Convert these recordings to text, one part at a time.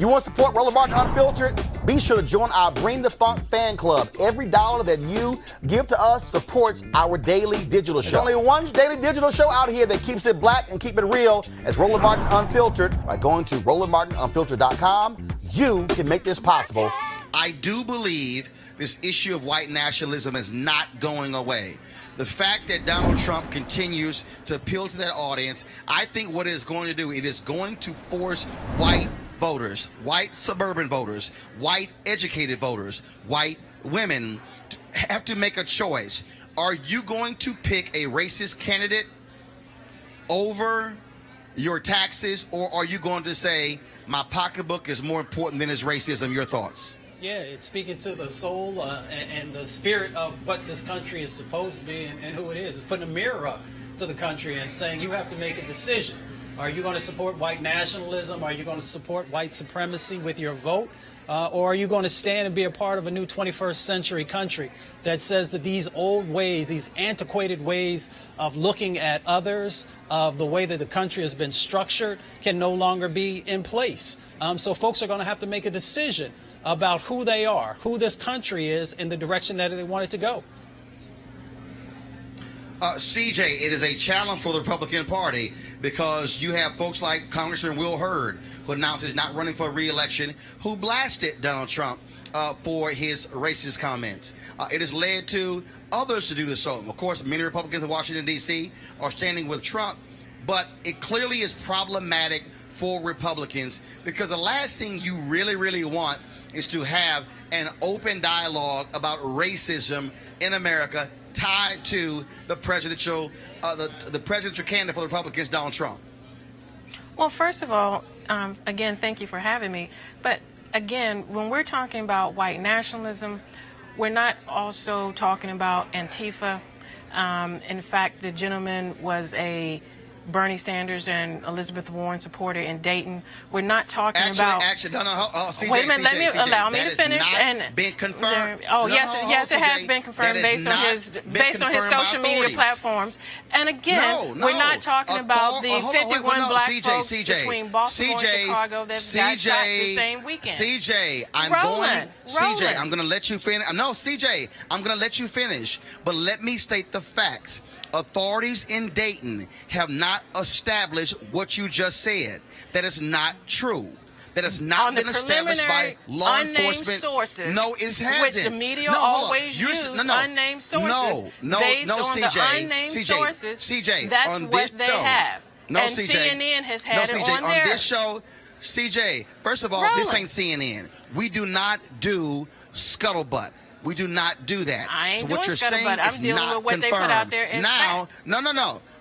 You want to support Roland Martin Unfiltered? Be sure to join our Bring the Funk fan club. Every dollar that you give to us supports our daily digital show. There's only one daily digital show out here that keeps it black and keep it real as Roland Martin Unfiltered. By going to RolandMartinUnfiltered.com, you can make this possible. I do believe this issue of white nationalism is not going away. The fact that Donald Trump continues to appeal to that audience, I think what it is going to do, it is going to force white voters, white suburban voters, white educated voters, white women to have to make a choice. Are you going to pick a racist candidate over your taxes, or are you going to say, my pocketbook is more important than his racism? Your thoughts? Yeah, it's speaking to the soul and the spirit of what this country is supposed to be and who it is. It's putting a mirror up to the country and saying you have to make a decision. Are you going to support white nationalism? Are you going to support white supremacy with your vote? Or are you going to stand and be a part of a new 21st century country that says that these old ways, these antiquated ways of looking at others, of the way that the country has been structured, can no longer be in place? So folks are going to have to make a decision about who they are, who this country is, and the direction that they want it to go. CJ, it is a challenge for the Republican Party because you have folks like Congressman Will Hurd, who announced he's not running for re-election, who blasted Donald Trump for his racist comments. It has led to others to do the same. Of course, many Republicans in Washington, D.C. are standing with Trump, but it clearly is problematic for Republicans because the last thing you really want is to have an open dialogue about racism in America tied to the presidential candidate for the Republicans, Donald Trump. Well, first of all, again, thank you for having me. But again, when we're talking about white nationalism, we're not also talking about Antifa. In fact, the gentleman was a Bernie Sanders and Elizabeth Warren supporter in Dayton. We're not talking about. Actually, no, CJ, wait a minute, CJ, allow me to finish. And been confirmed. Yes, it has been confirmed based on his social media platforms. And again, we're not talking about the 51 black folks between Baltimore and Chicago that got shot the same weekend. CJ, I'm going to let you finish. No, CJ, I'm going to let you finish. But let me state the facts. Authorities in Dayton have not established what you just said. That is not true. That has not been established by law enforcement. Sources, no, it hasn't. Which the media always use unnamed sources. Based on the unnamed sources, CJ, that's on what they have. No, and CJ, CNN has had it CJ, on theirs. This show, CJ, first of all, this ain't CNN. We do not do scuttlebutt. We do not do that. I ain't so doing what you're scuttlebutt. saying I'm is dealing not with what confirmed. they put out there as fact.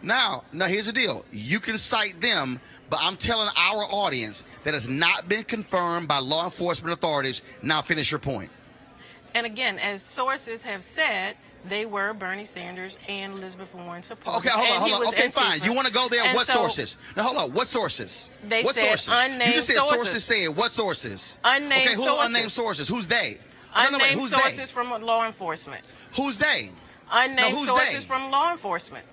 Now, here's the deal. You can cite them, but I'm telling our audience that has not been confirmed by law enforcement authorities. Now finish your point. And again, as sources have said, they were Bernie Sanders and Elizabeth Warren supporters. Okay, hold on. Okay, Antifa. fine. You want to go there? And what so, sources? Now, hold on. What sources? They what said sources? unnamed You just said sources. Said what sources? Unnamed who sources. Unnamed sources? Who's they? Unnamed who's sources they? from law enforcement. Who's they? Unnamed who's sources they? from law enforcement.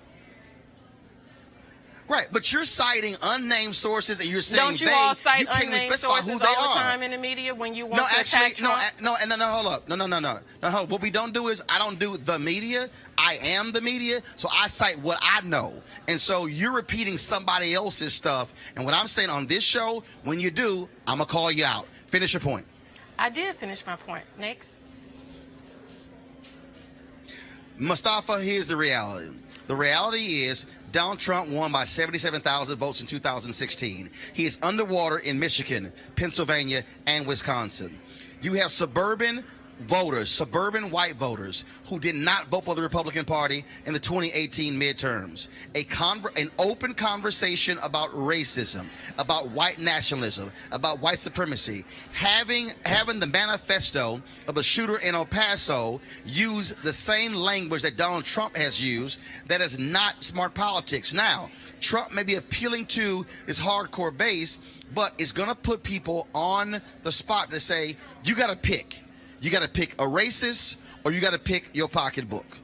Right, but you're citing unnamed sources and you're saying don't you all cite unnamed sources all the time in the media when you want to attack Trump? No, hold up. No. What we don't do is I don't do the media. I am the media, so I cite what I know. And so you're repeating somebody else's stuff. And what I'm saying on this show, when you do, I'm going to call you out. Finish your point. I did finish my point. Next. Mustafa, here's the reality. The reality is Donald Trump won by 77,000 votes in 2016. He is underwater in Michigan, Pennsylvania, and Wisconsin. You have suburban voters, suburban white voters, who did not vote for the Republican Party in the 2018 midterms. An open conversation about racism, about white nationalism, about white supremacy. Having the manifesto of the shooter in El Paso use the same language that Donald Trump has used, that is not smart politics. Now, Trump may be appealing to his hardcore base, but it's going to put people on the spot to say, you got to pick. You got to pick a racist or you got to pick your pocketbook.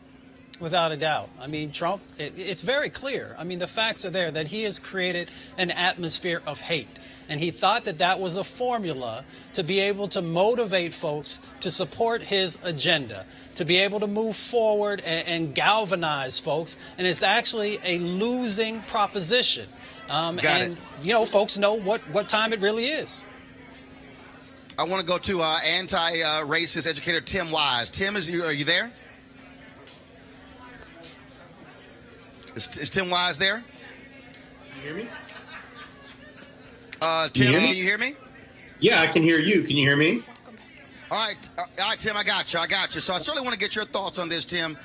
without a doubt. I mean, Trump, it's very clear. I mean, the facts are there that he has created an atmosphere of hate. And he thought that that was a formula to be able to motivate folks to support his agenda, to be able to move forward and galvanize folks. And it's actually a losing proposition. You know, folks know what time it really is. I want to go to anti-racist educator Tim Wise. Tim, are you there? Is Tim Wise there? Can you hear me? Tim, can you hear me? Yeah, I can hear you. Can you hear me? All right, Tim, I got you. So I certainly want to get your thoughts on this, Tim,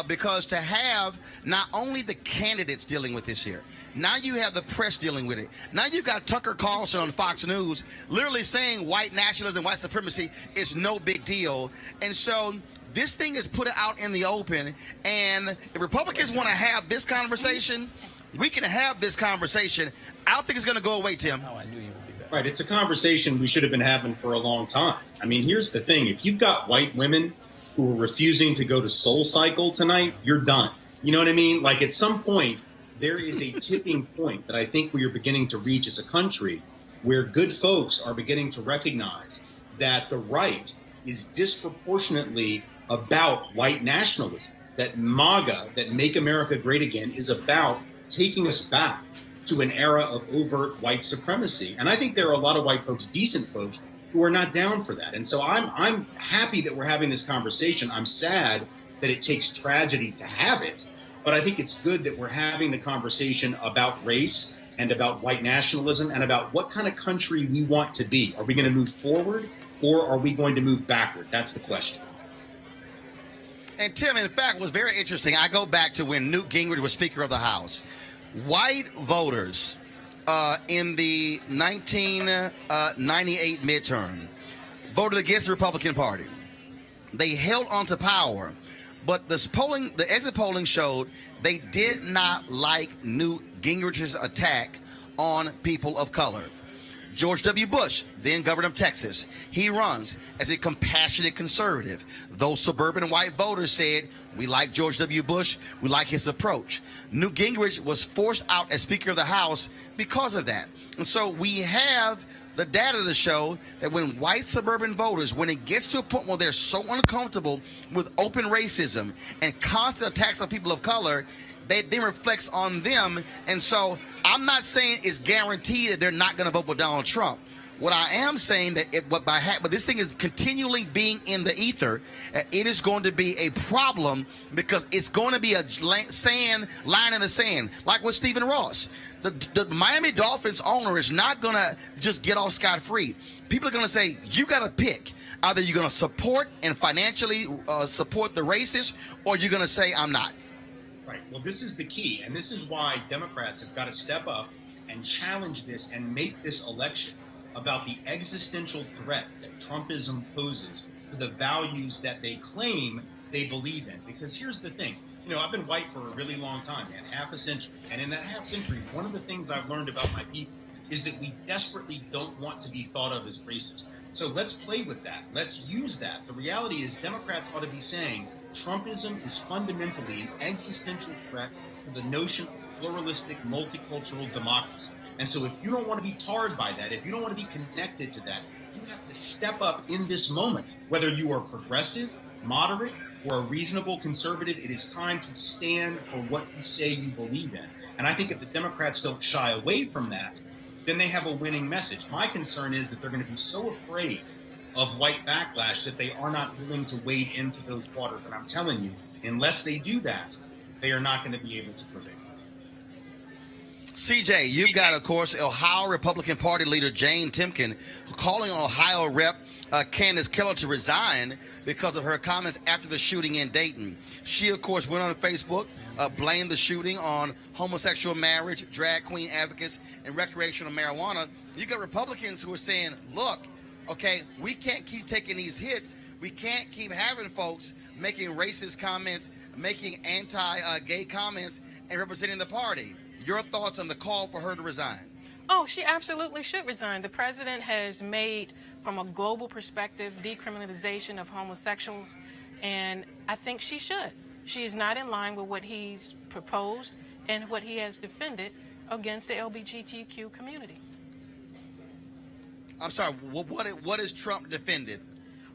because to have not only the candidates dealing with this here, now you have the press dealing with it. Now you've got Tucker Carlson on Fox News literally saying white nationalism, white supremacy is no big deal. And so this thing is put out in the open, and if Republicans want to have this conversation, we can have this conversation. I don't think it's going to go away, Tim. Oh, I knew you would be back. Right. It's a conversation we should have been having for a long time. I mean, here's the thing. If you've got white women who are refusing to go to Soul Cycle tonight, you're done. You know what I mean? Like, at some point, there is a tipping point that I think we are beginning to reach as a country where good folks are beginning to recognize that the right is disproportionately about white nationalism, that MAGA, that Make America Great Again, is about taking us back to an era of overt white supremacy. And I think there are a lot of white folks, decent folks, who are not down for that. And so I'm happy that we're having this conversation. I'm sad that it takes tragedy to have it. But I think it's good that we're having the conversation about race and about white nationalism and about what kind of country we want to be. Are we going to move forward or are we going to move backward? That's the question. And Tim, in fact, was very interesting. I go back to when Newt Gingrich was Speaker of the House. White voters in the 1998 midterm voted against the Republican Party. They held on to power, but the exit polling showed they did not like Newt Gingrich's attack on people of color. George W. Bush, then governor of Texas, he runs as a compassionate conservative. Those suburban white voters said, we like George W. Bush, we like his approach. Newt Gingrich was forced out as Speaker of the House because of that. And so we have the data to show that when white suburban voters, when it gets to a point where they're so uncomfortable with open racism and constant attacks on people of color, they reflects on them. And so I'm not saying it's guaranteed that they're not going to vote for Donald Trump. What I am saying but this thing is continually being in the ether. It is going to be a problem because it's going to be a line in the sand, like with Stephen Ross. The Miami Dolphins owner is not going to just get off scot-free. People are going to say, you got to pick. Either you're going to support and financially support the racists, or you're going to say, I'm not. Right. Well, this is the key. And this is why Democrats have got to step up and challenge this and make this election about the existential threat that Trumpism poses to the values that they claim they believe in. Because here's the thing. You know, I've been white for a really long time, man, half a century. And in that half century, one of the things I've learned about my people is that we desperately don't want to be thought of as racist. So let's play with that. Let's use that. The reality is Democrats ought to be saying Trumpism is fundamentally an existential threat to the notion of pluralistic, multicultural democracy. And so if you don't want to be tarred by that, if you don't want to be connected to that, you have to step up in this moment. Whether you are progressive, moderate, or a reasonable conservative, it is time to stand for what you say you believe in. And I think if the Democrats don't shy away from that, then they have a winning message. My concern is that they're going to be so afraid of white backlash that they are not willing to wade into those waters. And I'm telling you, unless they do that, they are not going to be able to prevail. CJ, you've got, of course, Ohio Republican Party leader Jane Timken calling on Ohio Rep. Candace Keller to resign because of her comments after the shooting in Dayton. She, of course, went on Facebook, blamed the shooting on homosexual marriage, drag queen advocates, and recreational marijuana. You got Republicans who are saying, look, okay, we can't keep taking these hits. We can't keep having folks making racist comments, making anti-gay comments, and representing the party. Your thoughts on the call for her to resign? Oh, she absolutely should resign. The president has made, from a global perspective, decriminalization of homosexuals, and I think she should. She is not in line with what he's proposed and what he has defended against the LGBTQ community. I'm sorry, what is Trump defended?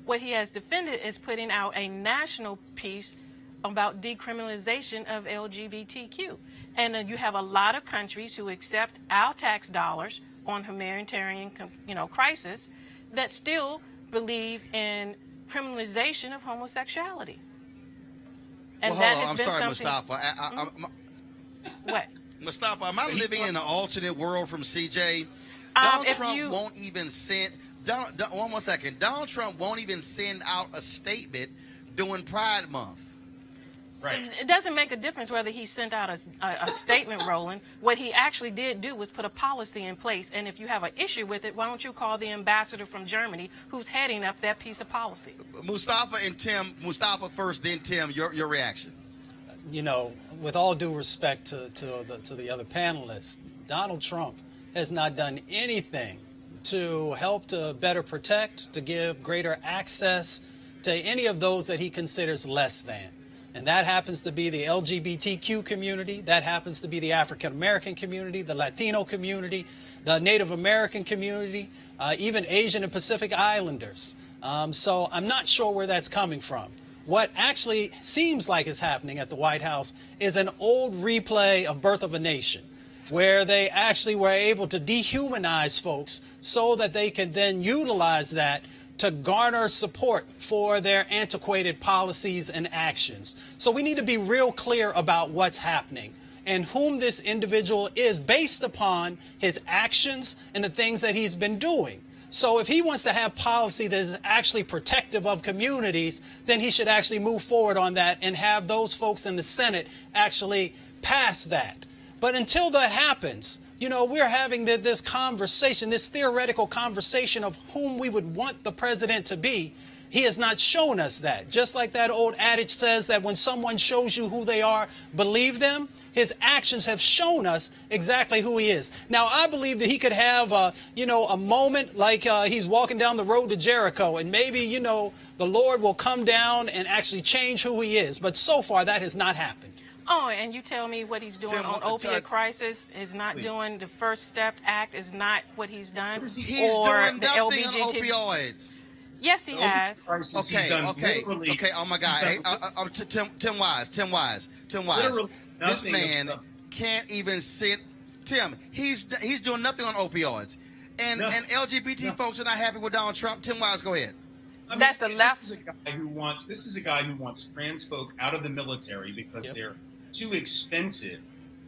What he has defended is putting out a national piece about decriminalization of LGBTQ. And you have a lot of countries who accept our tax dollars on humanitarian, crisis that still believe in criminalization of homosexuality. And well, that hold on. has I'm been sorry, something. Mustafa. What? Mustafa, am I living in an alternate world from CJ? Donald Trump won't even send. One more second. Donald Trump won't even send out a statement during Pride Month. Right. It doesn't make a difference whether he sent out a statement, Roland. What he actually did do was put a policy in place. And if you have an issue with it, why don't you call the ambassador from Germany who's heading up that piece of policy? Mustafa and Tim. Mustafa first, then Tim. Your reaction. With all due respect to the other panelists, Donald Trump has not done anything to help to better protect, to give greater access to any of those that he considers less than. And that happens to be the LGBTQ community, that happens to be the African American community, the Latino community, the Native American community, even Asian and Pacific Islanders. So I'm not sure where that's coming from. What actually seems like is happening at the White House is an old replay of Birth of a Nation, where they actually were able to dehumanize folks so that they can then utilize that to garner support for their antiquated policies and actions. So we need to be real clear about what's happening and whom this individual is based upon his actions and the things that he's been doing. So if he wants to have policy that is actually protective of communities, then he should actually move forward on that and have those folks in the Senate actually pass that. But until that happens, we're having this conversation, this theoretical conversation of whom we would want the president to be. He has not shown us that. Just like that old adage says that when someone shows you who they are, believe them. His actions have shown us exactly who he is. Now, I believe that he could have, a moment like he's walking down the road to Jericho, and maybe, the Lord will come down and actually change who he is. But so far, that has not happened. Oh, and you tell me what he's doing on opiate crisis is not doing the First Step Act is not what he's done. He's doing nothing on opioids. Yes, he has. Okay. Oh my God. Hey, Tim Wise. This man can't even sit. Tim, he's doing nothing on opioids, and LGBT folks are not happy with Donald Trump. Tim Wise, go ahead. That's the left. This is a guy who wants trans folk out of the military because they're too expensive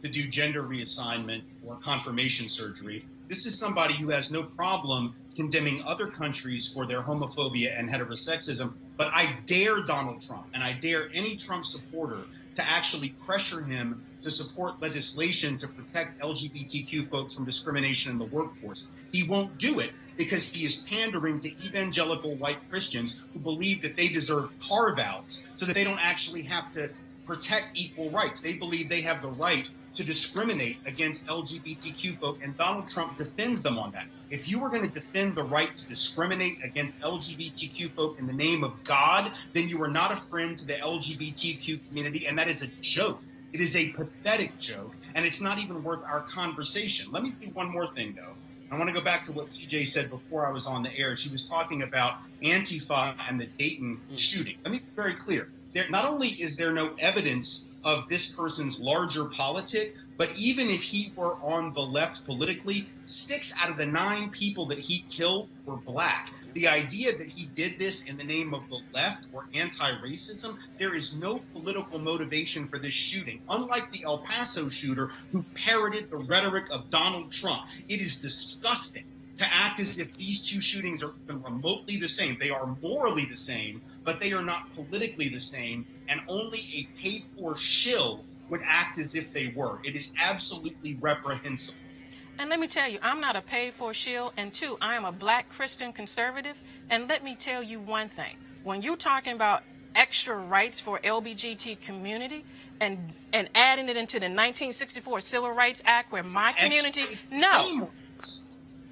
to do gender reassignment or confirmation surgery. This is somebody who has no problem condemning other countries for their homophobia and heterosexism. But I dare Donald Trump, and I dare any Trump supporter to actually pressure him to support legislation to protect LGBTQ folks from discrimination in the workforce. He won't do it because he is pandering to evangelical white Christians who believe that they deserve carve-outs so that they don't actually have to protect equal rights. They believe they have the right to discriminate against LGBTQ folk, and Donald Trump defends them on that. If you were going to defend the right to discriminate against LGBTQ folk in the name of God, then you are not a friend to the LGBTQ community, and that is a joke. It is a pathetic joke, and it's not even worth our conversation. Let me do one more thing, though. I want to go back to what CJ said before I was on the air. She was talking about Antifa and the Dayton shooting. Let me be very clear. Not only is there no evidence of this person's larger politic, but even if he were on the left politically, 6 out of the 9 people that he killed were black. The idea that he did this in the name of the left or anti-racism, there is no political motivation for this shooting. Unlike the El Paso shooter who parroted the rhetoric of Donald Trump, it is disgusting to act as if these two shootings are even remotely the same. They are morally the same, but they are not politically the same, and only a paid-for shill would act as if they were. It is absolutely reprehensible. And let me tell you, I'm not a paid-for shill, and 2, I am a black Christian conservative, and let me tell you one thing. When you're talking about extra rights for LGBT community and adding it into the 1964 Civil Rights Act where my community...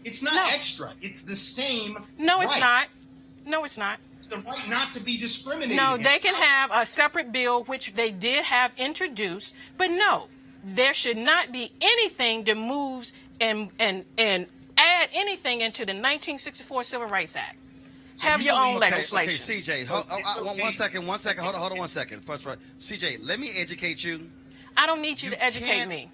It's not extra. It's the same. No, it's not. No, it's not. It's the right not to be discriminated No, against. they can have a separate bill, which they did have introduced, but no, there should not be anything that moves and add anything into the 1964 Civil Rights Act. Have your own legislation. Okay, CJ, one second. Hold on 1 second. First, CJ, let me educate you. I don't need you to educate me.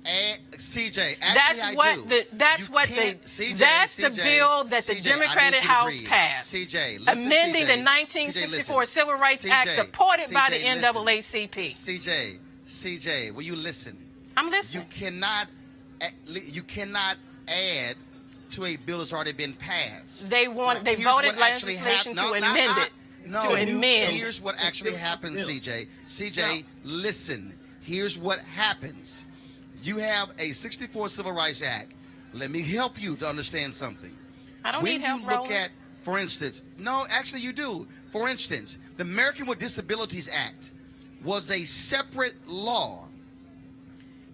CJ, That's actually what I do. That's the bill that the Democratic House passed. CJ, amending the 1964 Civil Rights Act supported by the NAACP. CJ, will you listen? I'm listening. You cannot add to a bill that's already been passed. They voted legislation to amend it. Here's what actually happens, CJ. CJ, listen. Here's what happens. You have a 64 Civil Rights Act. Let me help you to understand something. I don't need help, When you look Roland. at, for instance, no, actually you do. For instance, the American with Disabilities Act was a separate law.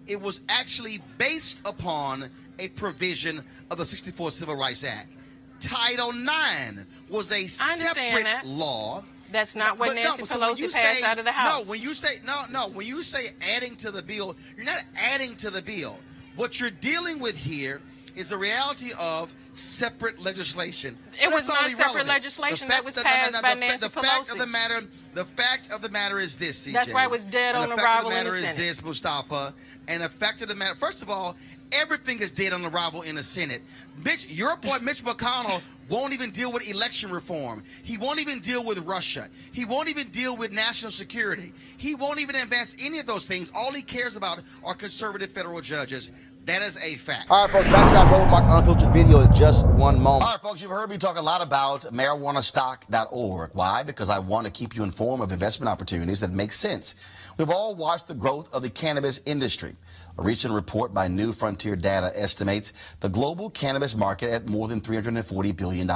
It was actually based upon a provision of the 64 Civil Rights Act. Title IX was a separate law. That's not what Nancy Pelosi passed out of the House. No, when you say adding to the bill, you're not adding to the bill. What you're dealing with here is the reality of separate legislation. It was not separate legislation that was passed by Nancy Pelosi. The fact of the matter is this, CJ. That's why it was dead on arrival in the Senate. The fact of the matter is this, Mustafa. And the fact of the matter, first of all, everything is dead on arrival in the Senate. Your boy Mitch McConnell won't even deal with election reform. He won't even deal with Russia. He won't even deal with national security. He won't even advance any of those things. All he cares about are conservative federal judges. That is a fact. All right, folks, back to our Roland Martin Unfiltered video in just one moment. All right, folks, you've heard me talk a lot about marijuanastock.org. Why? Because I want to keep you informed of investment opportunities that make sense. We've all watched the growth of the cannabis industry. A recent report by New Frontier Data estimates the global cannabis market at more than $340 billion.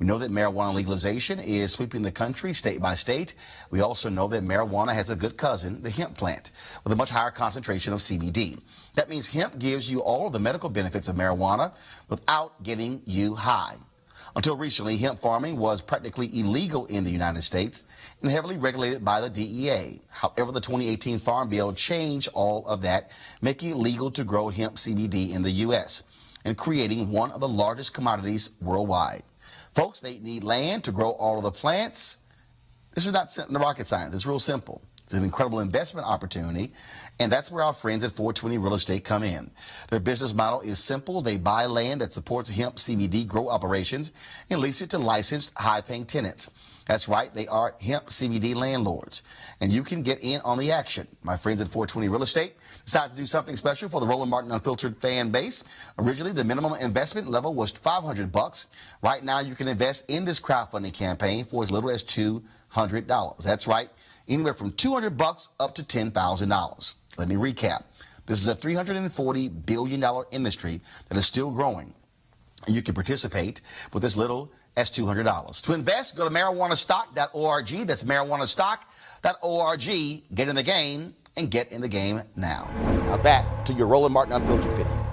We know that marijuana legalization is sweeping the country state by state. We also know that marijuana has a good cousin, the hemp plant, with a much higher concentration of CBD. That means hemp gives you all of the medical benefits of marijuana without getting you high. Until recently, hemp farming was practically illegal in the United States and heavily regulated by the DEA. However, the 2018 Farm Bill changed all of that, making it legal to grow hemp CBD in the U.S. and creating one of the largest commodities worldwide. Folks, they need land to grow all of the plants. This is not rocket science. It's real simple. It's an incredible investment opportunity, and that's where our friends at 420 Real Estate come in. Their business model is simple. They buy land that supports hemp CBD grow operations and lease it to licensed, high-paying tenants. That's right, they are hemp CBD landlords, and you can get in on the action. My friends at 420 Real Estate decided to do something special for the Roland Martin Unfiltered fan base. Originally, the minimum investment level was $500. Right now, you can invest in this crowdfunding campaign for as little as $200. That's right. Anywhere from $200 up to $10,000. Let me recap. This is a $340 billion industry that is still growing. And you can participate with as little as $200. To invest, go to marijuanastock.org. That's marijuanastock.org. Get in the game and get in the game now. Now back to your Roland Martin Unfiltered video.